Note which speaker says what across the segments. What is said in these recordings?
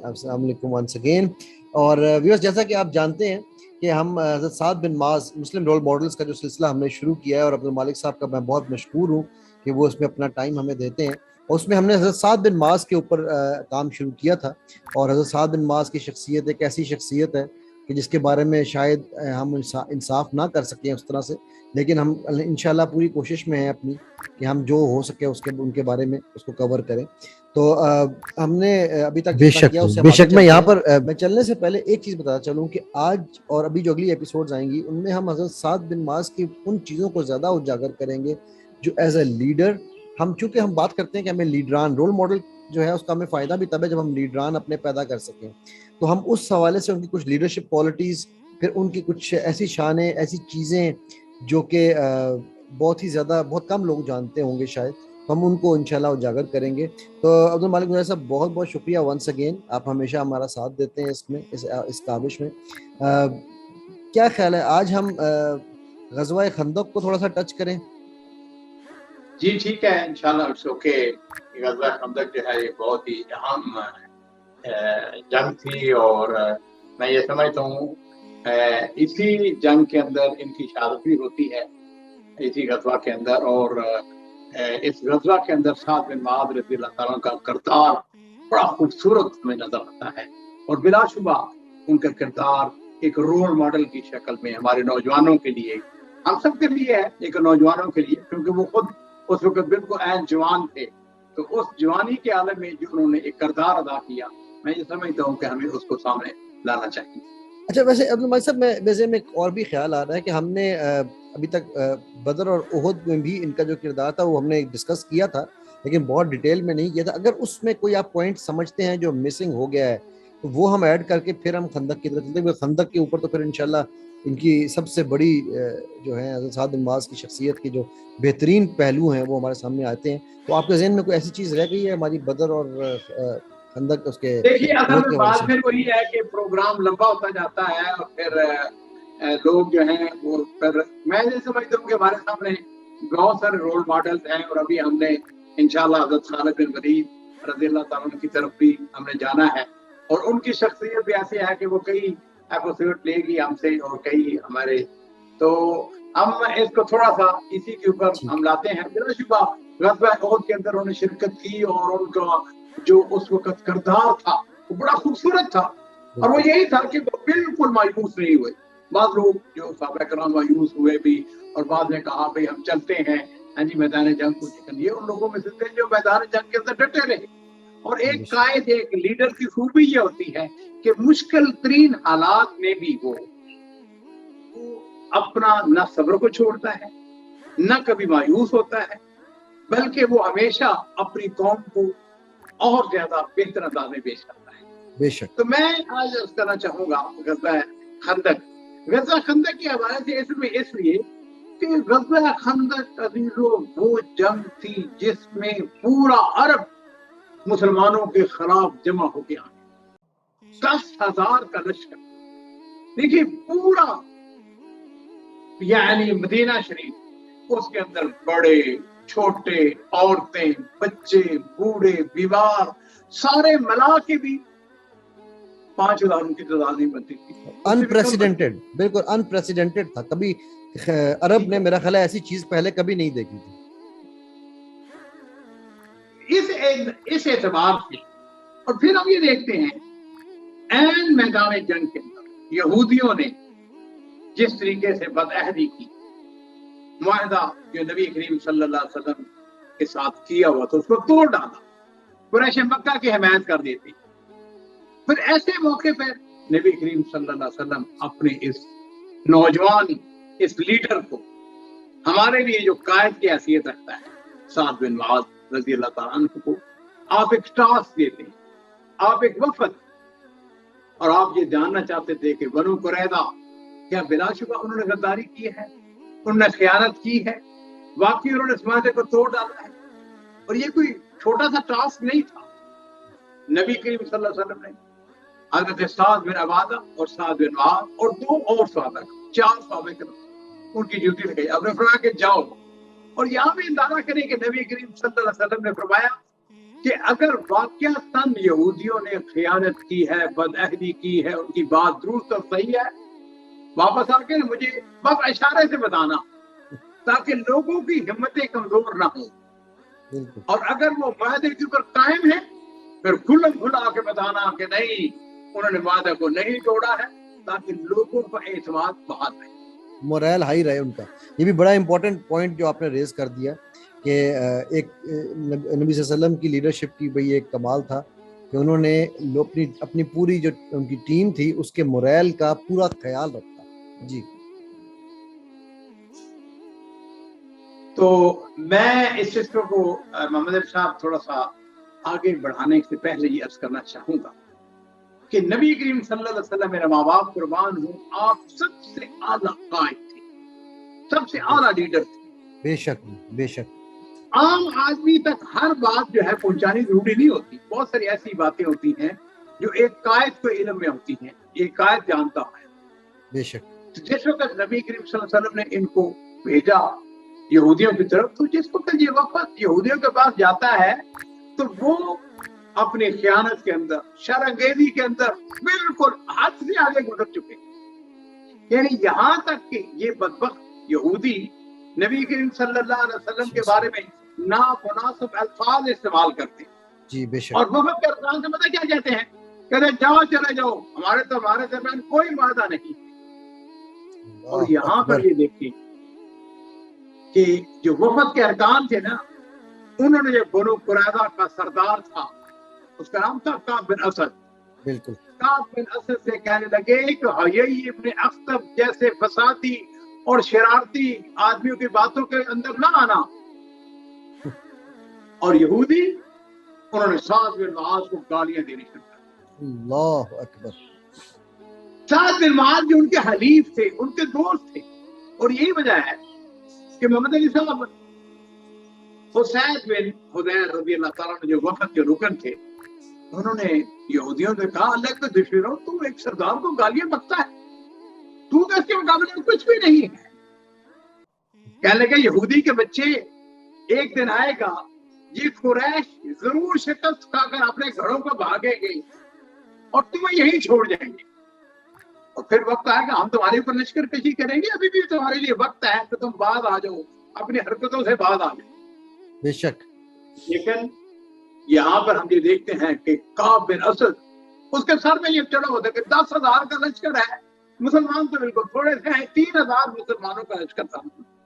Speaker 1: السلام علیکم once again. اور ویورز جیسا کہ آپ جانتے ہیں کہ ہم حضرت سعد بن معاذ مسلم رول ماڈلز کا جو سلسلہ ہم نے شروع کیا ہے، اور عبدالمالک صاحب کا میں بہت مشکور ہوں کہ وہ اس میں اپنا ٹائم ہمیں دیتے ہیں. اور اس میں ہم نے حضرت سعد بن معاذ کے اوپر کام شروع کیا تھا. اور حضرت سعد بن معاذ کی شخصیت ایک ایسی شخصیت ہے کہ جس کے بارے میں شاید ہم انصاف نہ کر سکیں اس طرح سے، لیکن ہم انشاءاللہ پوری کوشش میں ہیں اپنی کہ ہم جو ہو سکے ان کے بارے میں اس کو کور کریں. تو ہم نے ابھی تک جتنا کیا اس سے
Speaker 2: بے شک میں یہاں پر
Speaker 1: میں چلنے سے پہلے ایک چیز بتاتا چلوں کہ آج اور ابھی جو اگلی ایپیسوڈز آئیں گی ان میں ہم حضرت سعد بن معاذ کی ان چیزوں کو زیادہ اجاگر کریں گے جو ایز اے لیڈر چونکہ ہم بات کرتے ہیں کہ ہمیں لیڈران رول ماڈل جو ہے اس کا ہمیں فائدہ بھی تب ہے جب ہم لیڈران اپنے پیدا کر سکیں. تو ہم اس حوالے سے ان کی کچھ لیڈرشپ کوالٹیز، پھر ان کی کچھ ایسی شانیں، ایسی چیزیں جو کہ بہت ہی زیادہ بہت کم لوگ جانتے ہوں گے شاید، ہم ان کو انشاءاللہ اجاگر کریں گے. تو عبدالمالک مرزا صاحب بہت بہت شکریہ ونس اگین، آپ ہمیشہ ہمارا ساتھ دیتے ہیں اس میں اس کاوش میں. کیا خیال ہے آج ہم غزوہ خندق کو تھوڑا سا ٹچ کریں؟
Speaker 3: جی ٹھیک ہے انشاءاللہ اٹس اوکے. غزوہ خندق جو ہے یہ بہت ہی اہم جنگ تھی، اور میں یہ سمجھتا ہوں اسی جنگ کے اندر ان کی شہادت بھی ہوتی ہے، اسی غزوہ کے اندر. اور اس غزوہ کے اندر سعد بن معاذ رضی اللہ تعالیٰ کا کردار بڑا خوبصورت ہمیں نظر آتا ہے، اور بلا شبہ ان کا کردار ایک رول ماڈل کی شکل میں ہمارے نوجوانوں کے لیے، ہم سب کے لیے ہے لیکن نوجوانوں کے لیے، کیونکہ وہ خود اس وقت بالکل عین جوان تھے. تو اس جوانی کے عالم میں جو انہوں نے ایک کردار ادا کیا، میں یہ سمجھتا ہوں کہ ہمیں اس کو سامنے لانا چاہیے.
Speaker 1: اچھا ویسے عبدالمالک صاحب میں ایک اور بھی خیال آ رہا ہے کہ ہم نے ابھی تک بدر اور احد میں بھی ان کا جو کردار تھا وہ ہم نے ڈسکس کیا تھا، لیکن بہت ڈیٹیل میں نہیں کیا تھا. اگر اس میں کوئی آپ پوائنٹ سمجھتے ہیں جو مسنگ ہو گیا ہے تو وہ ہم ایڈ کر کے پھر ہم خندق کی طرف چلتے ہیں. خندق کے اوپر تو پھر انشاءاللہ ان کی سب سے بڑی جو ہے حضرت سعد بن معاذ کی شخصیت کے جو بہترین پہلو ہیں وہ ہمارے سامنے آتے ہیں. تو آپ کے ذہن میں کوئی ایسی چیز رہ گئی ہے ہماری بدر اور خندق اس کے
Speaker 3: دیکھیے اصل
Speaker 1: احد
Speaker 3: میں
Speaker 1: کے حوالے
Speaker 3: بات
Speaker 1: سے؟
Speaker 3: پھر وہی ہے کہ پروگرام لمبا ہوتا جاتا ہے، اور پھر لوگ جو ہیں وہ پھر میں یہ سمجھتا ہوں کہ ہمارے سامنے بہت سارے رول ماڈلز ہیں، اور ابھی ہم نے انشاءاللہ حضرت خالد بن ولید رضی اللہ تعالیٰ عنہ کی طرف بھی ہم نے جانا ہے، اور ان کی شخصیت بھی ایسی ہے کہ وہ کئی ایپیسوڈ لے گی ہم سے اور کئی ہمارے، تو ہم اس کو تھوڑا سا اسی کے اوپر ہم لاتے ہیں. بلا شبہ غزوہ احد کے اندر انہوں نے شرکت کی، اور ان کا جو اس وقت کردار تھا وہ بڑا خوبصورت تھا، اور وہ یہی تھا کہ وہ بالکل مایوس نہیں ہوئے. بعض لوگ جو صحابہ کرام مایوس ہوئے بھی، اور بعض نے کہا بھائی ہم چلتے ہیں ہاں جی میدان جنگ کو دیکھیں. یہ ان لوگوں میں سے تھے جو میدان جنگ کے اندر ڈٹے رہے. اور ایک قائد، ایک لیڈر کی خوبی یہ ہوتی ہے کہ مشکل ترین حالات میں بھی وہ اپنا نہ صبر کو چھوڑتا ہے، نہ کبھی مایوس ہوتا ہے، بلکہ وہ ہمیشہ اپنی قوم کو اور زیادہ بہتر انداز میں پیش کرتا ہے.
Speaker 1: بے شک.
Speaker 3: تو میں آج عرض کرنا چاہوں گا غزوہ خندق کے حوالے سے اس لیے کہ غزوہ خندق عزیزو وہ جنگ تھی جس میں پورا عرب مسلمانوں کے خلاف جمع ہو گیا، 10,000 کا لشکر. دیکھیے پورا یعنی مدینہ شریف، اس کے اندر بڑے چھوٹے، عورتیں، بچے، بوڑھے، بیمار، سارے ملا کے بھی 5,000 کی تعداد نہیں بنتی تھی.
Speaker 1: انپریسیڈنٹڈ، بالکل انپریسیڈنٹڈ تھا. کبھی عرب نے میرا خیال ہے ایسی چیز پہلے کبھی نہیں دیکھی تھی.
Speaker 3: اس اعتبار سے اور پھر ہم یہ دیکھتے ہیں عین میدان جنگ کے اندر یہودیوں نے جس طریقے سے بدعہدی کی، معاہدہ جو نبی کریم صلی اللہ علیہ وسلم کے ساتھ کیا ہوا تو اس کو توڑ ڈالا، قریش مکہ کی حمایت کر دیتی. پھر ایسے موقع پر نبی کریم صلی اللہ علیہ وسلم اپنے اس نوجوان اس لیڈر کو، ہمارے لیے جو قائد کی حیثیت رکھتا ہے سعد بن معاذ رضی اللہ تعالیٰ عنہ کو، آپ ایک ٹاسک دیتے ہیں، آپ ایک وفد، اور آپ یہ جاننا چاہتے تھے کہ بنو قریظہ کیا بلا شبہ انہوں نے غداری کی ہے، انہوں نے خیانت کی ہے، واقعی انہوں نے اس معاہدے کو توڑ ڈالا ہے. اور یہ کوئی چھوٹا سا ٹاسک نہیں تھا. نبی کریم صلی اللہ علیہ وسلم نے حضرت سعد بن عبادہ اور سعد بن معاذ اور 2 اور صحابہ، 4 صحابہ کرام ان کی ڈیوٹی لگائی. اب نے فرمایا کہ جاؤ، اور یہاں بھی اندازہ کریں کہ نبی کریم صلی اللہ علیہ وسلم نے فرمایا کہ اگر واقعتاً یہودیوں نے خیانت کی ہے، بدعہدی کی ہے، ان کی بات درست اور صحیح ہے، واپس آ کے مجھے بس اشارے سے بتانا تاکہ لوگوں کی ہمتیں کمزور نہ ہوں،
Speaker 1: بالکل
Speaker 3: اور اگر وہ معاہدے کے اوپر قائم ہے پھر کھلم کھلا کے بتانا کہ نہیں انہوں نے معاہدے کو نہیں توڑا ہے، تاکہ لوگوں کا اعتماد بحال رہے۔
Speaker 1: موریل ہائی رہے ان کا۔ یہ بھی بڑا امپورٹنٹ پوائنٹ جو آپ نے ریز کر دیا کہ ایک نبی صلی اللہ علیہ وسلم کی لیڈرشپ کی بھئی ایک کمال تھا کہ انہوں نے اپنی پوری جو ان کی ٹیم تھی اس کے موریل کا پورا خیال رکھا۔ جی
Speaker 3: تو میں اس سسٹم کو محمد علی صاحب تھوڑا سا آگے بڑھانے سے پہلے یہ عرض کرنا چاہوں گا کہ نبی کریم صلی اللہ علیہ وسلم، میرا ماں باپ قربان ہوں، آپ سب سے اعلیٰ قائد تھے، سب سے اعلیٰ لیڈر تھے۔
Speaker 1: بے شک بے شک۔
Speaker 3: عام آدمی تک ہر بات جو ہے پہنچانی ضروری نہیں ہوتی، بہت ساری ایسی باتیں ہوتی ہیں جو ایک قائد کو علم میں ہوتی ہیں، ایک قائد جانتا ہے۔
Speaker 1: بے شک۔
Speaker 3: جس وقت نبی کریم صلی اللہ علیہ وسلم نے ان کو بھیجا یہودیوں کی طرف، تو جس وقت یہ وقت یہودیوں کے پاس جاتا ہے تو وہ اپنی خیانت کے اندر، شر انگیزی کے اندر بالکل حد سے آگے گزر چکے، یعنی یہاں تک کہ یہ بدبخت یہودی نبی کریم صلی اللہ علیہ وسلم کے بارے میں نامناسب الفاظ استعمال کرتے ہیں۔
Speaker 1: جی بے شک۔
Speaker 3: اور وفد کے ارکان سے پتہ کیا کہتے ہیں؟ کہتے ہیں جاؤ چلے جاؤ، ہمارے درمیان کوئی معاہدہ نہیں۔ اور یہاں پر یہ دیکھیں کہ جو وفد کے ارکان تھے نا، انہوں نے جو بنو قریظہ کا سردار تھا، اس کا نام تھا کعب بن اسد،
Speaker 1: بالکل
Speaker 3: کعب بن اسد سے کہنے لگے کہ حیی ابن اخطب جیسے فسادی اور شرارتی آدمیوں کی باتوں کے اندر نہ آنا۔ اور یہودی انہوں نے سعد بن معاذ کو گالیاں دینی شروع کر۔
Speaker 1: اللہ اکبر۔
Speaker 3: سعد بن معاذ جو ان کے حلیف تھے، ان کے دوست تھے، اور یہی وجہ ہے کہ محمد علی صاحب حسین بن حضیر رضی اللہ تعالیٰ نے جو وفد کے رکن تھے، انہوں نے یہودیوں سے کہا اللہ کے دشمنوں، تو ایک سردار کو گالیاں بکتا ہے، تو اس کے مقابلے میں کچھ بھی نہیں ہے۔ کہنے لگے یہودی کے بچے، ایک دن آئے گا یہ قریش ضرور شکست کھا کر اپنے گھروں کو بھاگیں گے اور تمہیں یہیں چھوڑ جائیں گے، اور پھر وقت آئے گا ہم تمہارے اوپر لشکر کشی کریں گے، ابھی بھی تمہارے لیے وقت ہے کہ تم باز آ جاؤ، اپنی حرکتوں سے باز آ جاؤ۔
Speaker 1: بے شک۔
Speaker 3: لیکن یہاں پر ہم یہ دیکھتے ہیں کہ کعب بن اسد، اس کے سر میں یہ چڑھا ہوتا ہے کہ 10,000 کا لشکر ہے، مسلمان تو بالکل تھوڑے سے ہیں، 3,000 مسلمانوں کا لشکر تھا،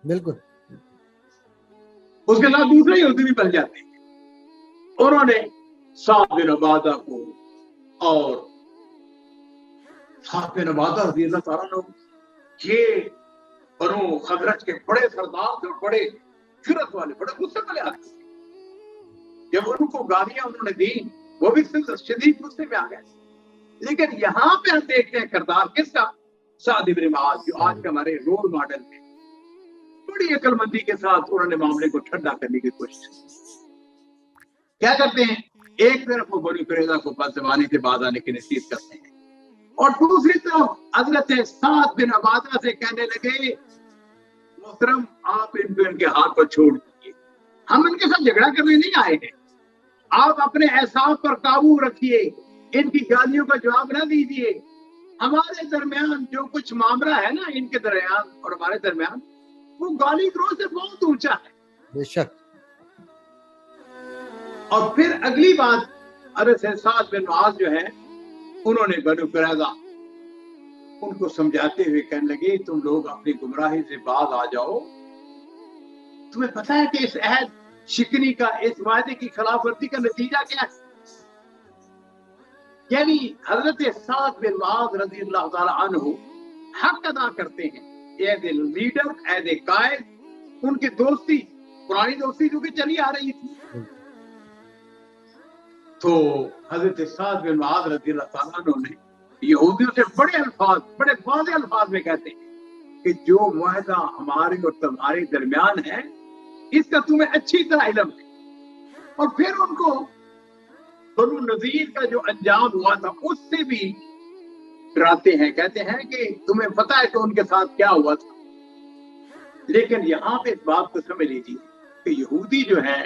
Speaker 1: بالکل
Speaker 3: اس کے ساتھ دوسرے یہودی بھی بن جاتے ہیں۔ انہوں نے سعد بن عبادہ کو، اور سعد بن عبادہ رضی اللہ تعالیٰ عنہ یہ بنو خزرج کے بڑے سردار تھے، بڑے جرأت والے، بڑے غصے والے آدمی تھے۔ جب ان کو گالیاں انہوں نے دی، وہ بھی شدید غصے میں آ گئے۔ لیکن یہاں پہ ہم دیکھتے ہیں کردار کس کا؟ سعد بن معاذ، جو آج کے ہمارے رول ماڈل ہیں، بڑی عقل مندی کے ساتھ انہوں نے معاملے کو ٹھنڈا کرنے کی کوشش کی۔ کیا کرتے ہیں؟ ایک طرف وہ بنو قریظہ کو بد زبانی سے باز آنے کی نصیحت کرتے ہیں، اور دوسری طرف حضرت سعد بن عبادہ سے کہنے لگے محترم آپ ان کے ہاتھ پر چھوڑ دیجیے، ہم ان کے ساتھ جھگڑا کرنے نہیں آئے ہیں، آپ اپنے اعصاب پر قابو رکھیے، ان کی گالیوں کا جواب نہ دیجیے، ہمارے درمیان جو کچھ معاملہ ہے نا ان کے درمیان اور ہمارے درمیان، وہ گالی گلوچ سے بہت اونچا ہے۔
Speaker 1: بے شک۔
Speaker 3: اور پھر اگلی بات، حضرت سعد بن معاذ جو ہے انہوں نے بنو قریظہ ان کو سمجھاتے ہوئے کہنے لگے تم لوگ اپنی گمراہی سے باز آ جاؤ، تمہیں پتہ ہے کہ اس عہد شکنی کا، اس معاہدے کی خلاف ورزی کا نتیجہ کیا ہے؟ یعنی حضرت سعد بن معاذ رضی اللہ تعالی عنہ حق ادا کرتے ہیں as a leader, as a قائد، ان کی دوستی، پرانی دوستی جو کہ چلی آ رہی تھی۔ تو حضرت سعد بن معاذ رضی اللہ تعالیٰ عنہ نے یہودیوں سے بڑے الفاظ، بڑے واضح الفاظ میں کہتے ہیں کہ جو معاہدہ ہمارے اور تمہارے درمیان ہے اس کا تمہیں اچھی طرح علم ہے۔ اور پھر ان کو بنو نذیر کا جو انجام ہوا تھا اس سے بھی ڈراتے ہیں، کہتے ہیں کہ تمہیں پتہ ہے کہ ان کے ساتھ کیا ہوا تھا۔ لیکن یہاں پہ اس بات کو سمجھ لیجیے کہ یہودی جو ہیں